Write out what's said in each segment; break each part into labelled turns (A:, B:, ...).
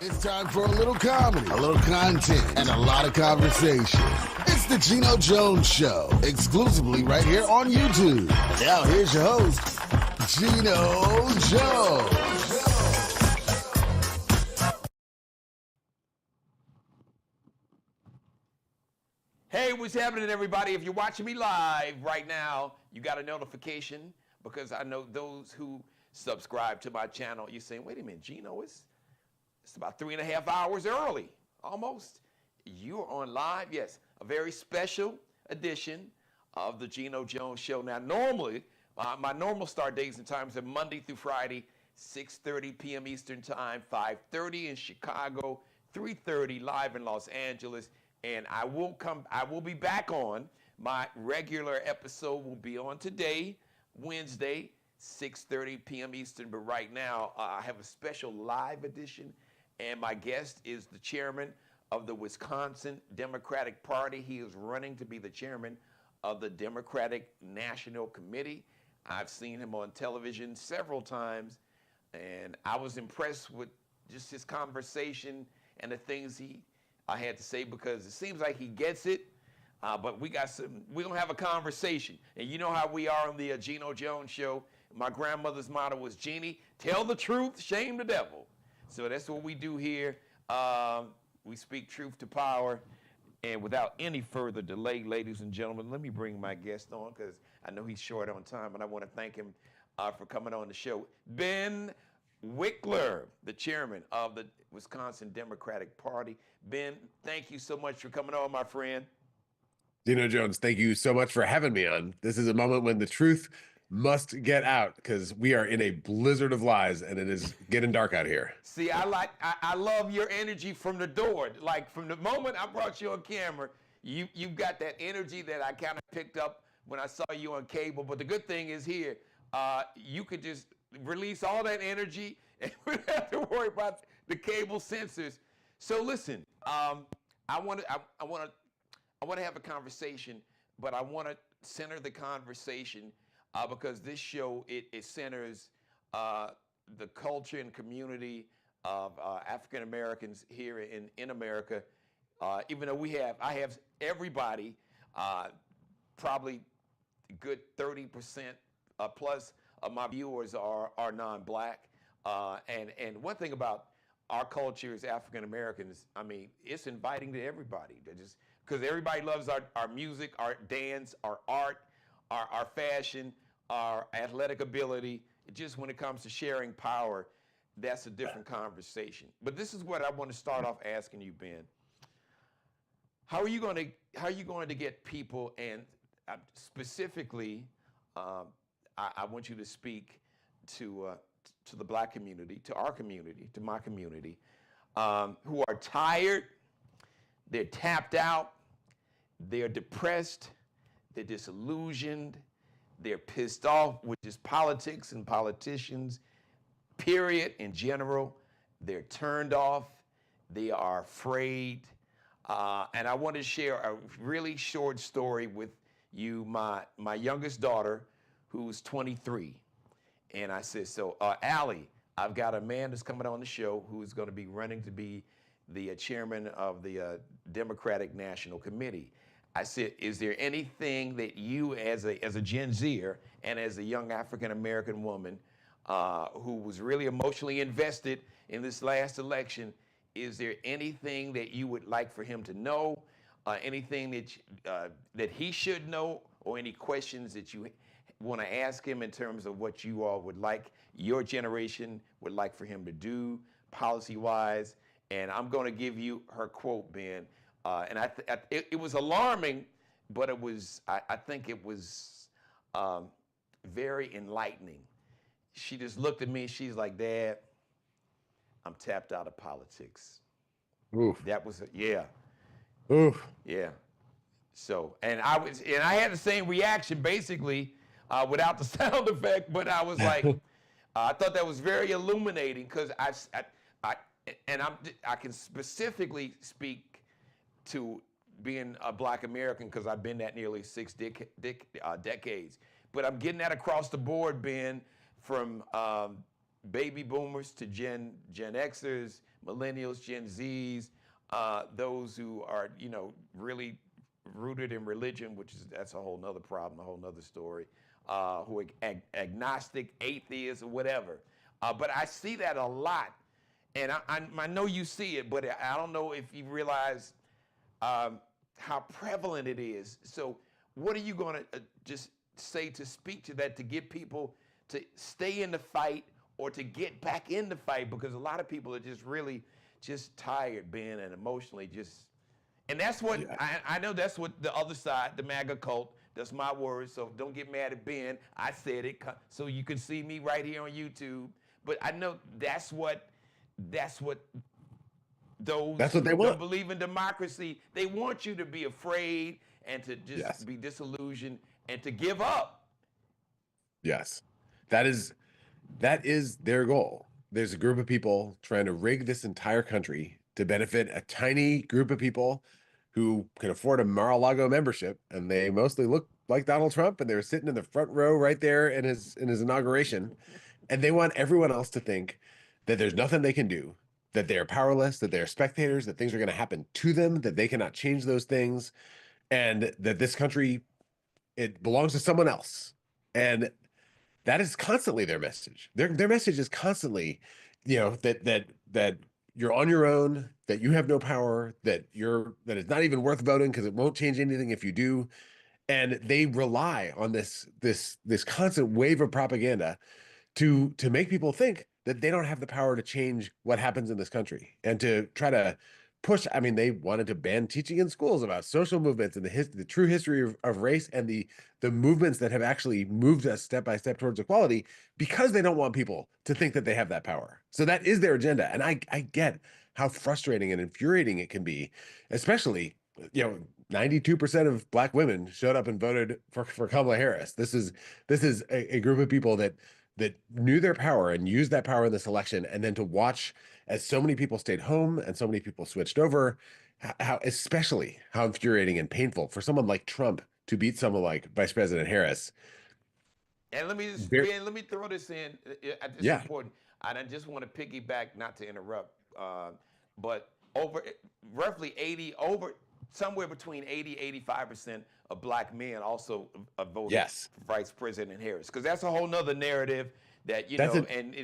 A: It's time for a little comedy, a little content, and a lot of conversation. It's the Geno Jones Show, exclusively right here on YouTube. And now here's your host, Geno Jones.
B: Hey, what's happening, everybody? If you're watching me live right now, you got a notification because I know those who subscribe to my channel, you're saying, wait a minute, Geno, it's about 3.5 hours early, almost. You're on live, yes, a very special edition of the Geno Jones Show. Now, normally, my normal start days and times are Monday through Friday, 6:30 p.m. Eastern Time, 5:30 in Chicago, 3:30 live in Los Angeles. And I will be back on. My regular episode will be on today, Wednesday, 6:30 p.m. Eastern. But right now, I have a special live edition. And my guest is the chairman of the Wisconsin Democratic Party. He is running to be the chairman of the Democratic National Committee. I've seen him on television several times. And I was impressed with just his conversation and the things I had to say, because it seems like he gets it, but we're gonna have a conversation. And you know how we are on the Geno Jones Show. My grandmother's motto was, Jeannie, tell the truth, shame the devil. So that's what we do here. We speak truth to power. And without any further delay, ladies and gentlemen, let me bring my guest on, because I know he's short on time, and I want to thank him for coming on the show. Ben Wikler, the chairman of the Wisconsin Democratic Party. Ben, thank you so much for coming on, my friend.
C: Geno Jones, thank you so much for having me on. This is a moment when the truth must get out, because we are in a blizzard of lies and it is getting dark out here.
B: See, I love your energy from the door. Like, from the moment I brought you on camera, you've got that energy that I kind of picked up when I saw you on cable. But the good thing is here, you could just release all that energy and we don't have to worry about the cable censors. So listen, I want to have a conversation, but I want to center the conversation because this show it centers the culture and community of African Americans here in America. Even though I have everybody, probably a good 30% plus of my viewers are non-black, and one thing about our culture as African Americans, I mean, it's inviting to everybody. Just because everybody loves our music, our dance, our art, our fashion, our athletic ability. Just when it comes to sharing power, that's a different conversation. But this is what I want to start off asking you, Ben. How are you going to get people, and specifically, I want you to speak to the black community, to our community, to my community, who are tired, they're tapped out, they're depressed, they're disillusioned, they're pissed off with just politics and politicians, period, in general. They're turned off, they are afraid. And I want to share a really short story with you. My youngest daughter, who's 23. And I said, so Allie, I've got a man that's coming on the show who's going to be running to be the chairman of the Democratic National Committee. I said, is there anything that you as a Gen Zer and as a young African-American woman who was really emotionally invested in this last election, is there anything that you would like for him to know, anything that he should know, or any questions that you want to ask him in terms of what you all would like, your generation would like for him to do policy-wise? And I'm going to give you her quote, Ben. And it was alarming, but I think it was very enlightening. She just looked at me. She's like, Dad, I'm tapped out of politics.
C: Oof.
B: That was, yeah.
C: Oof.
B: Yeah. So, and I had the same reaction basically without the sound effect, but I was like, I thought that was very illuminating, because I can specifically speak to being a black American, because I've been that nearly 6 decades. But I'm getting that across the board, Ben, from baby boomers to Gen Xers, millennials, Gen Zs, those who are, really rooted in religion, that's a whole nother problem, a whole nother story, who are agnostic, atheists, or whatever. But I see that a lot, and I know you see it, but I don't know if you realize how prevalent it is. So, what are you going to just say to speak to that, to get people to stay in the fight or to get back in the fight? Because a lot of people are just really just tired, Ben, and emotionally just. And that's what I know. That's what the other side, the MAGA cult. That's my words. So don't get mad at Ben. I said it so you can see me right here on YouTube. But I know that's what those
C: That's what they
B: who
C: want.
B: don't believe in democracy, they want you to be afraid and to just be disillusioned and to give up.
C: Yes. That is their goal. There's a group of people trying to rig this entire country to benefit a tiny group of people who can afford a Mar-a-Lago membership, and they mostly look like Donald Trump, and they were sitting in the front row right there in his inauguration, and they want everyone else to think that there's nothing they can do, that they're powerless, that they're spectators, that things are going to happen to them, that they cannot change those things, and that this country, it belongs to someone else. And that is constantly their message. Their message is constantly, that you're on your own, that you have no power, that it's not even worth voting because it won't change anything if you do. And they rely on this constant wave of propaganda to make people think that they don't have the power to change what happens in this country, and to try to push. I mean, they wanted to ban teaching in schools about social movements and the true history of race, and the movements that have actually moved us step by step towards equality, because they don't want people to think that they have that power. So that is their agenda. And I get how frustrating and infuriating it can be, especially, 92% of Black women showed up and voted for Kamala Harris. This is a group of people that knew their power and used that power in this election, and then to watch as so many people stayed home and so many people switched over, especially how infuriating and painful for someone like Trump to beat someone like Vice President Harris.
B: And let me throw this in. It's important. And I just want to piggyback, not to interrupt, but somewhere between 80-85% of Black men also voted for Vice President Harris, because that's a whole nother narrative that and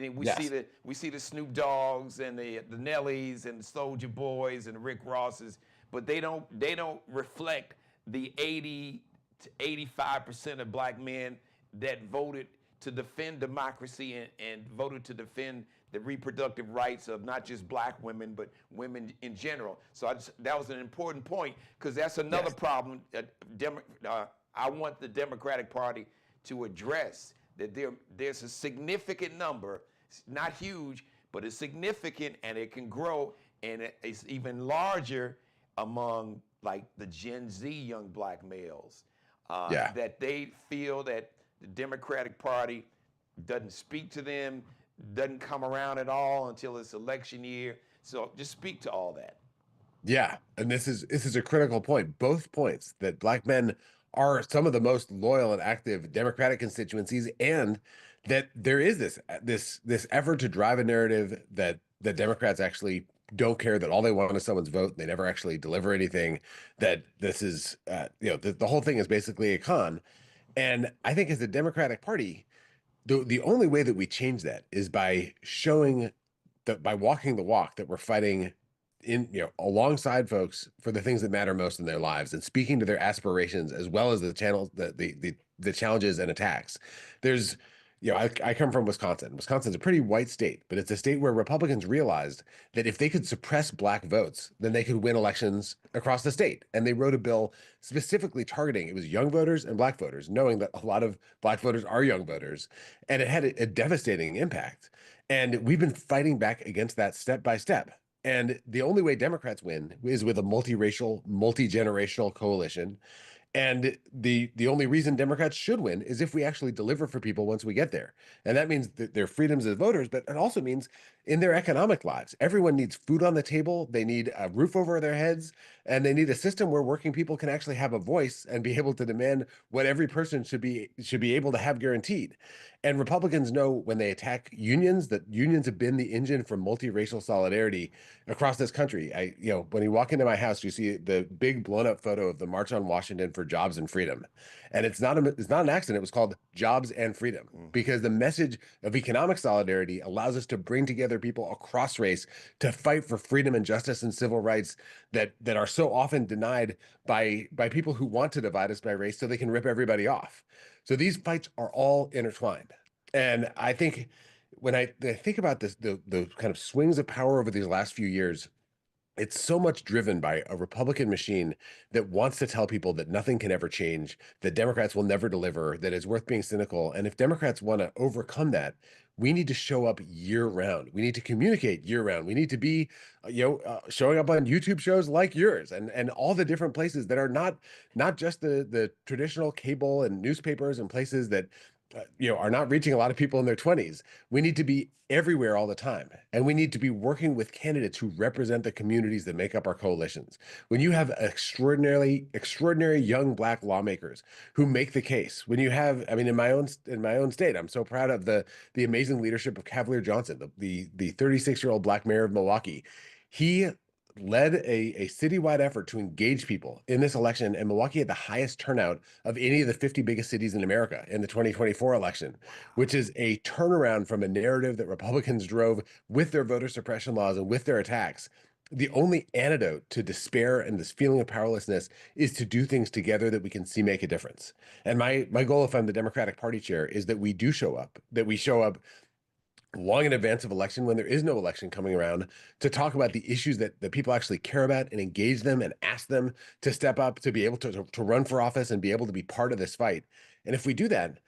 B: we see the Snoop Dogs and the Nellies and the Soulja Boys and the Rick Rosses, but they don't reflect the 80-85% of Black men that voted to defend democracy and voted to defend the reproductive rights of not just Black women, but women in general. So that was an important point, because that's another problem I want the Democratic Party to address, that there's a significant number, not huge, but it's significant, and it can grow, and it's even larger among like the Gen Z young Black males, that they feel that the Democratic Party doesn't speak to them, doesn't come around at all until it's election year. So just speak to all that.
C: Yeah, and this is a critical point. Both points, that Black men are some of the most loyal and active Democratic constituencies, and that there is this effort to drive a narrative that Democrats actually don't care, that all they want is someone's vote. They never actually deliver anything. That this is the whole thing is basically a con. And I think as the Democratic Party, the only way that we change that is by showing that, by walking the walk, that we're fighting alongside folks for the things that matter most in their lives, and speaking to their aspirations as well as the challenges and attacks. There's I come from Wisconsin. Wisconsin's a pretty white state, but it's a state where Republicans realized that if they could suppress Black votes, then they could win elections across the state. And they wrote a bill specifically targeting, it was young voters and Black voters, knowing that a lot of Black voters are young voters, and it had a devastating impact. And we've been fighting back against that step by step. And the only way Democrats win is with a multiracial, multi-generational coalition. And the only reason Democrats should win is if we actually deliver for people once we get there. And that means their freedoms as voters, but it also means in their economic lives. Everyone needs food on the table. They need a roof over their heads, and they need a system where working people can actually have a voice and be able to demand what every person should be able to have guaranteed. And Republicans know when they attack unions that unions have been the engine for multiracial solidarity across this country. When you walk into my house, you see the big blown up photo of the March on Washington for Jobs and Freedom. And it's not an accident. It was called Jobs and Freedom because the message of economic solidarity allows us to bring together people across race to fight for freedom and justice and civil rights that are so often denied by people who want to divide us by race so they can rip everybody off. So these fights are all intertwined. And I think when I think about this, the kind of swings of power over these last few years, it's so much driven by a Republican machine that wants to tell people that nothing can ever change, that Democrats will never deliver, that it's worth being cynical. And if Democrats want to overcome that, we need to show up year round. We need to communicate year round. We need to be, showing up on YouTube shows like yours and all the different places that are not just the traditional cable and newspapers and places that are not reaching a lot of people in their 20s. We need to be everywhere all the time. And we need to be working with candidates who represent the communities that make up our coalitions. When you have extraordinary young Black lawmakers who make the case, when you have, in my own state, I'm so proud of the amazing leadership of Cavalier Johnson, the 36-year-old Black mayor of Milwaukee. He led a citywide effort to engage people in this election, and Milwaukee had the highest turnout of any of the 50 biggest cities in America in the 2024 election, which is a turnaround from a narrative that Republicans drove with their voter suppression laws and with their attacks. The only antidote to despair and this feeling of powerlessness is to do things together that we can see make a difference. And my goal, if I'm the Democratic Party chair, is that we do show up, that we show up long in advance of election when there is no election coming around to talk about the issues that people actually care about and engage them and ask them to step up, to be able to run for office and be able to be part of this fight. And if we do that,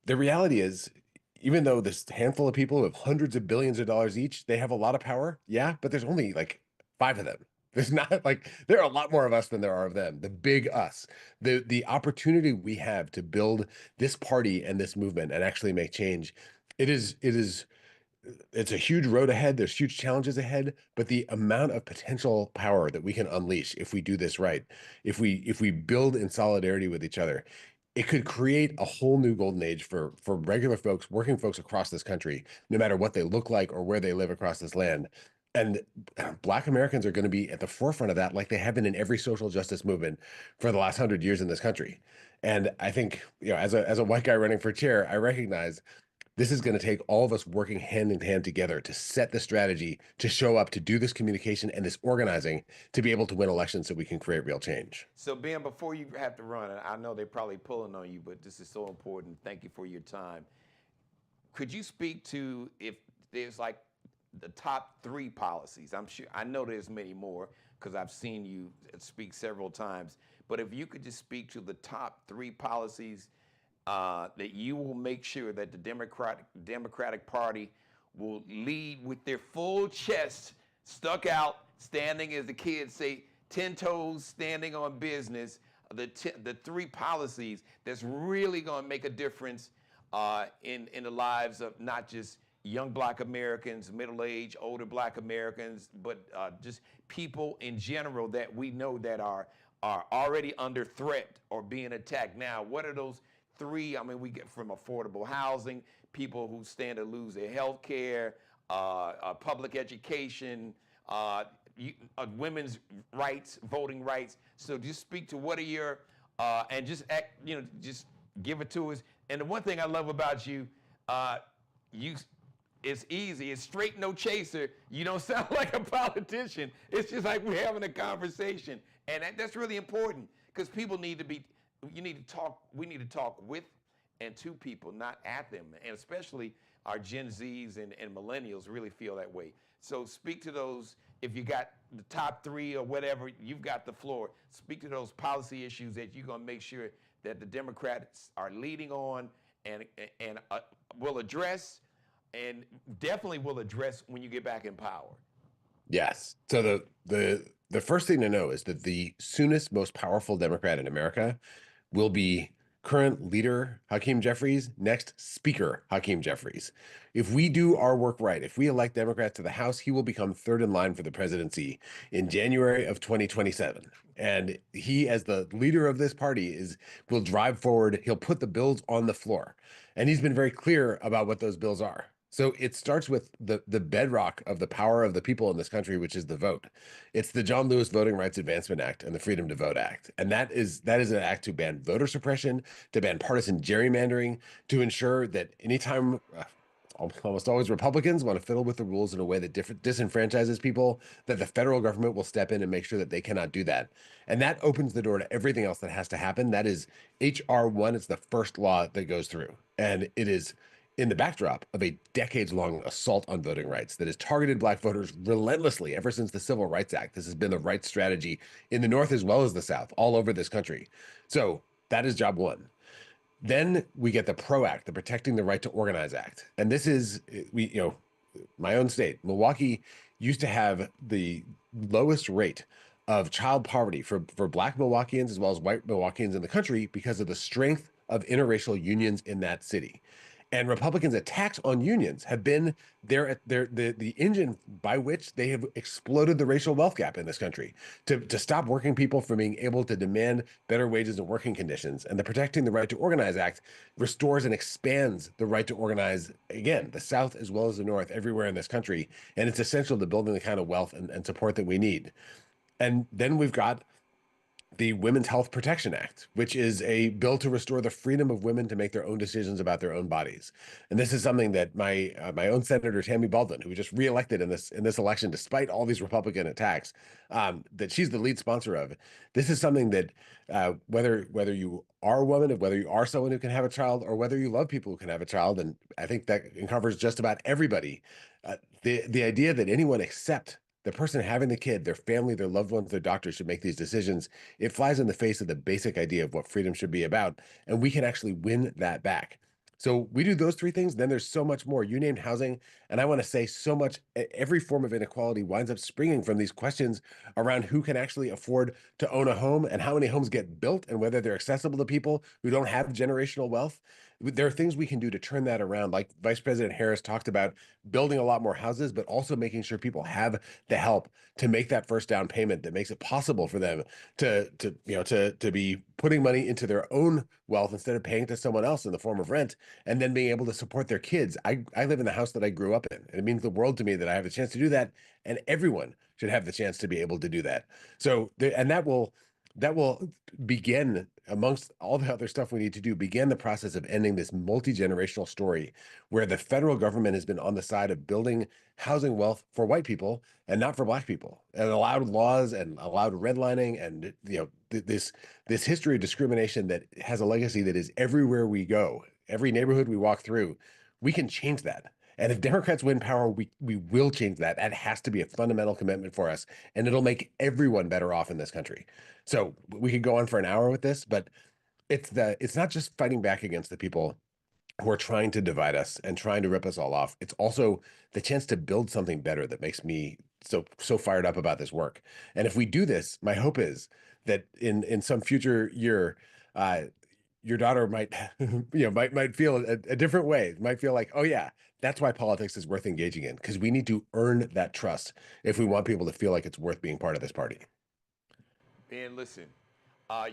C: the reality is, even though this handful of people have hundreds of billions of dollars each, they have a lot of power. Yeah, but there's only like 5 of them. There's not like there are a lot more of us than there are of them. The big us, the opportunity we have to build this party and this movement and actually make change. It's a huge road ahead. There's huge challenges ahead, but the amount of potential power that we can unleash if we do this right, if we build in solidarity with each other, it could create a whole new golden age for regular folks, working folks across this country, no matter what they look like or where they live across this land. And Black Americans are going to be at the forefront of that, like they have been in every social justice movement for the last 100 years in this country. And I think, as a white guy running for chair, I recognize this is going to take all of us working hand in hand together to set the strategy, to show up, to do this communication and this organizing, to be able to win elections so we can create real change.
B: So, Ben, before you have to run, and I know they're probably pulling on you, but this is so important. Thank you for your time. Could you speak to if there's like the top 3 policies? I know there's many more because I've seen you speak several times. But if you could just speak to the top 3 policies that you will make sure that the Democratic Party will lead with their full chest stuck out, standing, as the kids say, 10 toes, standing on business. The 3 policies that's really going to make a difference in the lives of not just young Black Americans, middle-aged, older Black Americans, but just people in general that we know that are already under threat or being attacked. Now, what are those 3? We get from affordable housing, people who stand to lose their health care, public education, women's rights, voting rights. So just speak to what are your, and just give it to us. And the one thing I love about you, it's easy. It's straight, no chaser. You don't sound like a politician. It's just like we're having a conversation. And that's really important because people need to be, we need to talk with and to people, not at them. And especially our Gen Zs and millennials really feel that way. So speak to those. If you got the top 3 or whatever, you've got the floor. Speak to those policy issues that you're going to make sure that the Democrats are leading on and will address, and definitely will address when you get back in power.
C: Yes. So the first thing to know is that the soonest, most powerful Democrat in America will be current leader, Hakeem Jeffries, next Speaker, Hakeem Jeffries. If we do our work right, if we elect Democrats to the House, he will become third in line for the presidency in January of 2027. And he, as the leader of this party, will drive forward. He'll put the bills on the floor. And he's been very clear about what those bills are. So it starts with the bedrock of the power of the people in this country, which is the vote. It's the John Lewis Voting Rights Advancement Act and the Freedom to Vote Act. And that is an act to ban voter suppression, to ban partisan gerrymandering, to ensure that anytime almost always Republicans want to fiddle with the rules in a way that disenfranchises people, that the federal government will step in and make sure that they cannot do that. And that opens the door to everything else that has to happen. That is H.R. 1. It's the first law that goes through. And it is in the backdrop of a decades-long assault on voting rights that has targeted Black voters relentlessly ever since the Civil Rights Act. This has been the right strategy in the North as well as the South, all over this country. So that is job one. Then we get the PRO Act, the Protecting the Right to Organize Act. And this is, my own state, Milwaukee used to have the lowest rate of child poverty for Black Milwaukeeans as well as white Milwaukeeans in the country because of the strength of interracial unions in that city. And Republicans' attacks on unions have been the engine by which they have exploded the racial wealth gap in this country to stop working people from being able to demand better wages and working conditions. And the Protecting the Right to Organize Act restores and expands the right to organize, again, the South as well as the North, everywhere in this country. And it's essential to building the kind of wealth and support that we need. And then we've got the Women's Health Protection Act, which is a bill to restore the freedom of women to make their own decisions about their own bodies. And this is something that my own Senator Tammy Baldwin, who was just reelected in this election, despite all these Republican attacks, that she's the lead sponsor of. This is something that whether you are a woman, whether you are someone who can have a child, or whether you love people who can have a child, and I think that covers just about everybody, the idea that anyone except the person having the kid, their family, their loved ones, their doctors should make these decisions. It flies in the face of the basic idea of what freedom should be about, and we can actually win that back. So we do those three things. Then there's so much more. You named housing, and I want to say so much. Every form of inequality winds up springing from these questions around who can actually afford to own a home and how many homes get built and whether they're accessible to people who don't have generational wealth. There are things we can do to turn that around, like Vice President Harris talked about, building a lot more houses, but also making sure people have the help to make that first down payment that makes it possible for them to be putting money into their own wealth instead of paying to someone else in the form of rent, and then being able to support their kids. I live in the house that I grew up in, and it means the world to me that I have the chance to do that, and everyone should have the chance to be able to do that. So, that will begin, amongst all the other stuff we need to do, begin the process of ending this multi-generational story where the federal government has been on the side of building housing wealth for white people and not for Black people, and allowed laws and allowed redlining and this history of discrimination that has a legacy that is everywhere we go, every neighborhood we walk through. We can change that. And if Democrats win power, we will change that. That has to be a fundamental commitment for us, and it'll make everyone better off in this country. So we could go on for an hour with this, but it's not just fighting back against the people who are trying to divide us and trying to rip us all off. It's also the chance to build something better that makes me so fired up about this work. And if we do this, my hope is that in some future year, your daughter might might feel a different way. Might feel like, oh yeah, that's why politics is worth engaging in, because we need to earn that trust if we want people to feel like it's worth being part of this party.
B: And listen,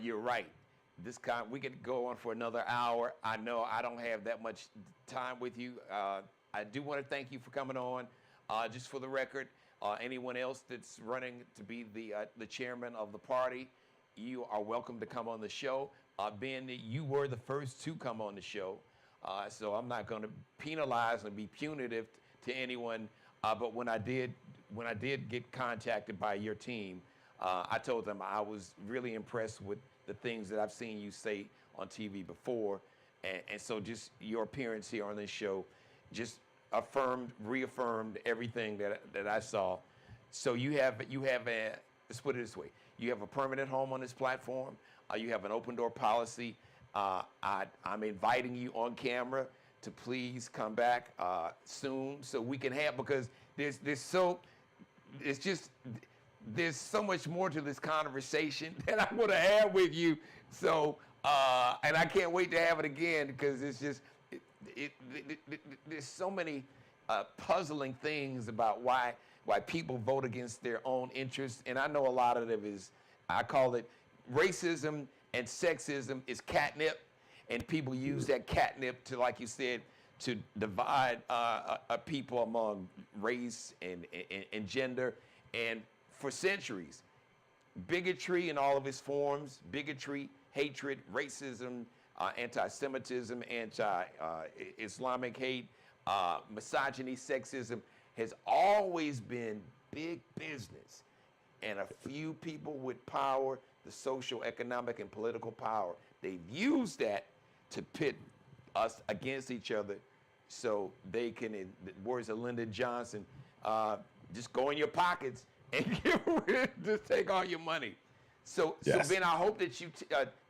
B: you're right. We could go on for another hour. I know I don't have that much time with you. I do want to thank you for coming on. Just for the record, anyone else that's running to be the chairman of the party, you are welcome to come on the show. Ben, you were the first to come on the show, so I'm not going to penalize and be punitive to anyone. But when I did get contacted by your team, I told them I was really impressed with the things that I've seen you say on TV before, and so just your appearance here on this show just reaffirmed everything that I saw. So you have let's put it this way: you have a permanent home on this platform. You have an open door policy. I'm inviting you on camera to please come back soon so we can have, because there's so much more to this conversation that I want to have with you. So And I can't wait to have it again because it's just, there's so many puzzling things about why people vote against their own interests. And I know a lot of it is, I call it racism and sexism is catnip. And people use that catnip to, like you said, to divide people among race and gender. And for centuries, bigotry in all of its forms, bigotry, hatred, racism, anti-Semitism, anti-Islamic hate, misogyny, sexism has always been big business. And a few people with power, the social, economic, and political power, they've used that to pit us against each other so they can, in the words of Lyndon Johnson, just go in your pockets and just take all your money. So Ben, I hope that you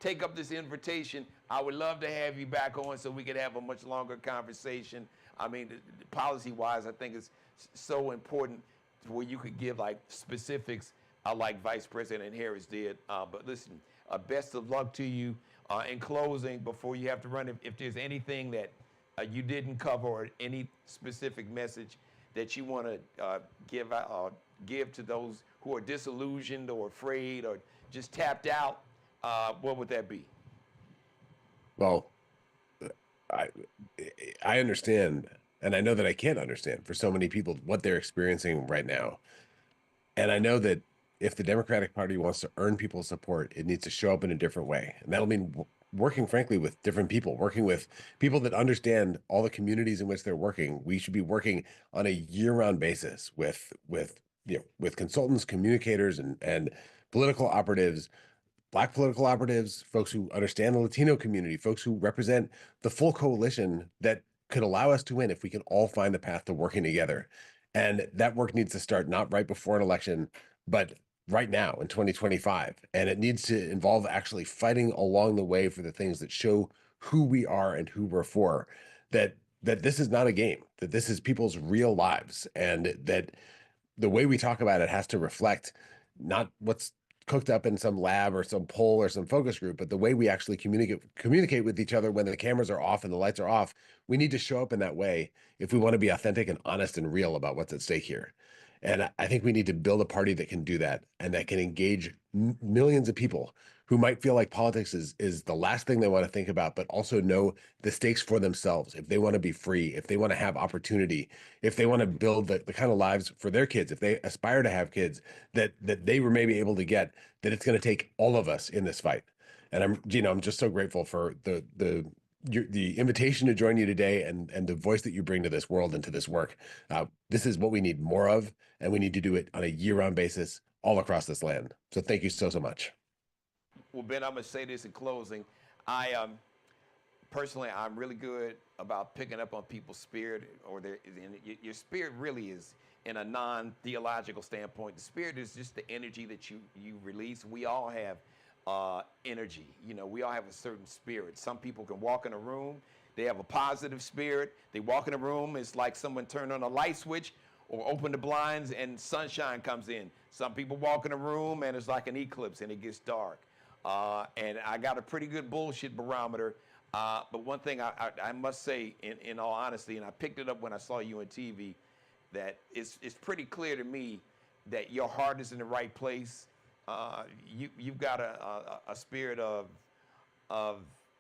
B: take up this invitation. I would love to have you back on so we could have a much longer conversation. I mean, policy-wise, I think it's so important where you could give like specifics like Vice President Harris did. But listen, best of luck to you. In closing, before you have to run, if there's anything that you didn't cover or any specific message that you want to give to those who are disillusioned or afraid or just tapped out, what would that be?
C: Well, I understand, and I know that I can't understand for so many people what they're experiencing right now. And I know that if the Democratic Party wants to earn people's support, it needs to show up in a different way. And that'll mean working, frankly, with different people, working with people that understand all the communities in which they're working. We should be working on a year-round basis with consultants, communicators, and political operatives, Black political operatives, folks who understand the Latino community, folks who represent the full coalition that could allow us to win if we can all find the path to working together. And that work needs to start not right before an election, but right now in 2025. And it needs to involve actually fighting along the way for the things that show who we are and who we're for, that this is not a game, that this is people's real lives, and that the way we talk about it has to reflect not what's cooked up in some lab or some poll or some focus group, but the way we actually communicate with each other when the cameras are off and the lights are off. We need to show up in that way if we want to be authentic and honest and real about what's at stake here. And I think we need to build a party that can do that and that can engage millions of people who might feel like politics is the last thing they want to think about, but also know the stakes for themselves. If they want to be free, if they want to have opportunity, if they want to build the kind of lives for their kids, if they aspire to have kids that they were maybe able to get, that it's going to take all of us in this fight. And I'm just so grateful for the invitation to join you today and the voice that you bring to this world and to this work. This is what we need more of, and we need to do it on a year-round basis all across this land. So thank you so much.
B: Well, Ben, I'm going to say this in closing. Personally, I'm really good about picking up on people's spirit, or your spirit really is, in a non-theological standpoint, the spirit is just the energy that you release. We all have energy. We all have a certain spirit. Some people can walk in a room, they have a positive spirit. They walk in a room, it's like someone turned on a light switch or open the blinds and sunshine comes in. Some people walk in a room and it's like an eclipse and it gets dark. And I got a pretty good bullshit barometer. But one thing I must say, in all honesty, and I picked it up when I saw you on TV, that it's pretty clear to me that your heart is in the right place. You've got a spirit of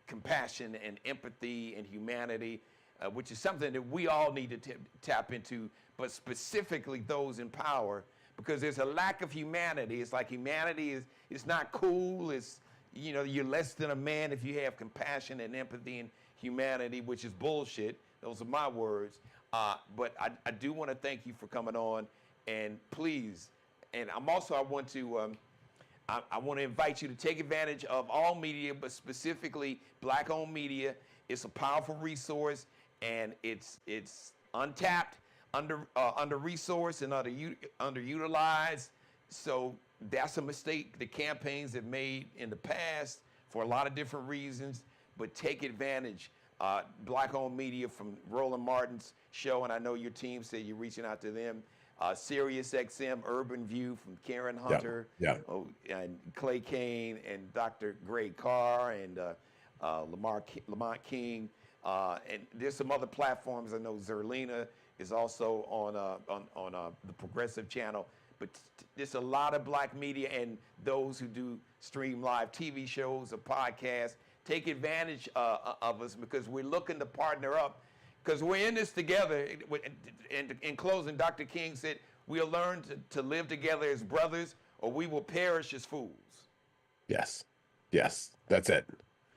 B: compassion and empathy and humanity, which is something that we all need to tap into, but specifically those in power, because there's a lack of humanity. It's like humanity is not cool. It's, you're less than a man if you have compassion and empathy and humanity, which is bullshit. Those are my words. But I do want to thank you for coming on, and please, and I want to invite you to take advantage of all media, but specifically Black-owned media. It's a powerful resource, and it's untapped, under-resourced, and underutilized. So that's a mistake the campaigns have made in the past for a lot of different reasons. But take advantage. Black-owned media, from Roland Martin's show, and I know your team said you're reaching out to them. Sirius XM Urban View from Karen Hunter, and Clay Kane, and Dr. Greg Carr, and Lamont King, and there's some other platforms. I know Zerlina is also on the Progressive Channel. But there's a lot of black media and those who do stream live TV shows or podcasts. Take advantage of us, because we're looking to partner up, because we're in this together. And in closing, Dr. King said, we'll learn to live together as brothers, or we will perish as fools.
C: Yes, that's it.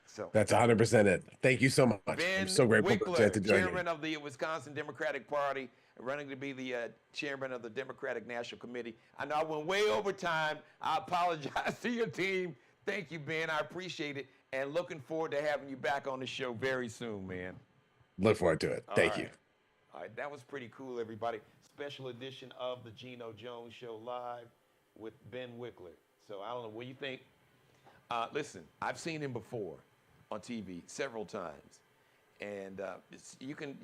B: So
C: that's 100% it. Thank you so much.
B: Ben
C: I'm so grateful
B: Wikler,
C: to join
B: chairman
C: you.
B: of the Wisconsin Democratic Party, running to be the chairman of the Democratic National Committee. I know I went way over time. I apologize to your team. Thank you, Ben. I appreciate it. And looking forward to having you back on the show very soon, man.
C: Look forward to it. Thank you.
B: All right, that was pretty cool, everybody. Special edition of the Geno Jones Show live with Ben Wikler. So I don't know, what do you think? Listen, I've seen him before on TV several times, and you can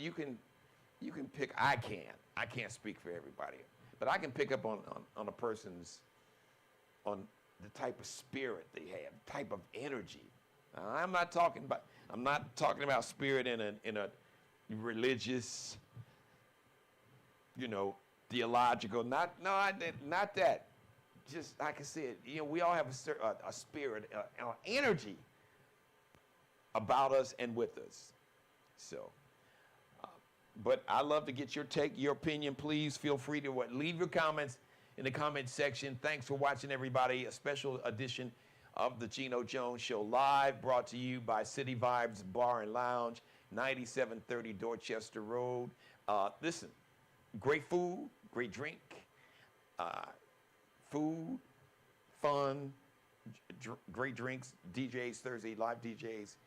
B: pick. I can't speak for everybody, but I can pick up on a person's, on the type of spirit they have, type of energy. I'm not talking about spirit in a religious, theological. Not that. Just like I said, we all have a spirit, energy about us and with us. So, but I love to get your take, your opinion. Please feel free to leave your comments in the comment section. Thanks for watching, everybody. A special edition of the Geno Jones Show live, brought to you by City Vibes Bar and Lounge, 9730 Dorchester Road. Listen, great food, great drink, food, fun, great drinks, DJs Thursday, live DJs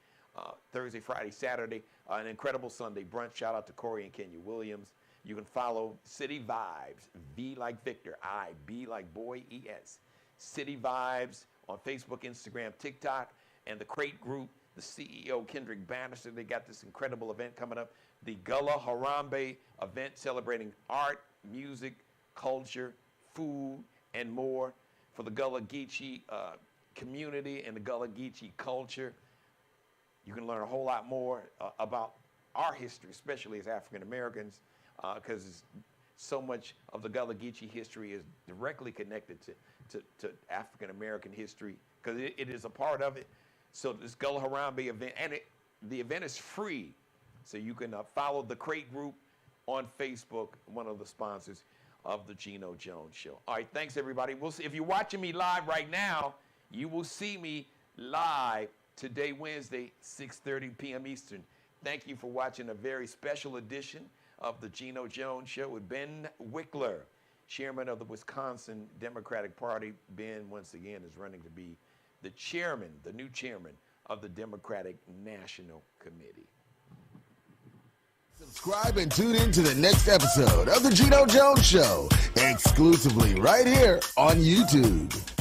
B: Thursday, Friday, Saturday, an incredible Sunday brunch. Shout out to Corey and Kenya Williams. You can follow City Vibes, V like Victor, I, B like boy, ES. City Vibes on Facebook, Instagram, TikTok, and the Crate Group, the CEO, Kendrick Bannister. They got this incredible event coming up, the Gullah Harambe event celebrating art, music, culture, food, and more for the Gullah Geechee community and the Gullah Geechee culture. You can learn a whole lot more about our history, especially as African Americans, because so much of the Gullah Geechee history is directly connected to African American history, because it is a part of it. So this Gullah Harambe event, and the event is free, so you can follow the Crate Group on Facebook, one of the sponsors of the Geno Jones Show. All right, thanks everybody. We'll see. If you're watching me live right now, you will see me live today, Wednesday, 6:30 p.m. Eastern. Thank you for watching a very special edition of the Geno Jones Show with Ben Wikler, chairman of the Wisconsin Democratic Party. Ben, once again, is running to be the chairman, the new chairman of the Democratic National Committee.
A: Subscribe and tune in to the next episode of the Geno Jones Show, exclusively right here on YouTube.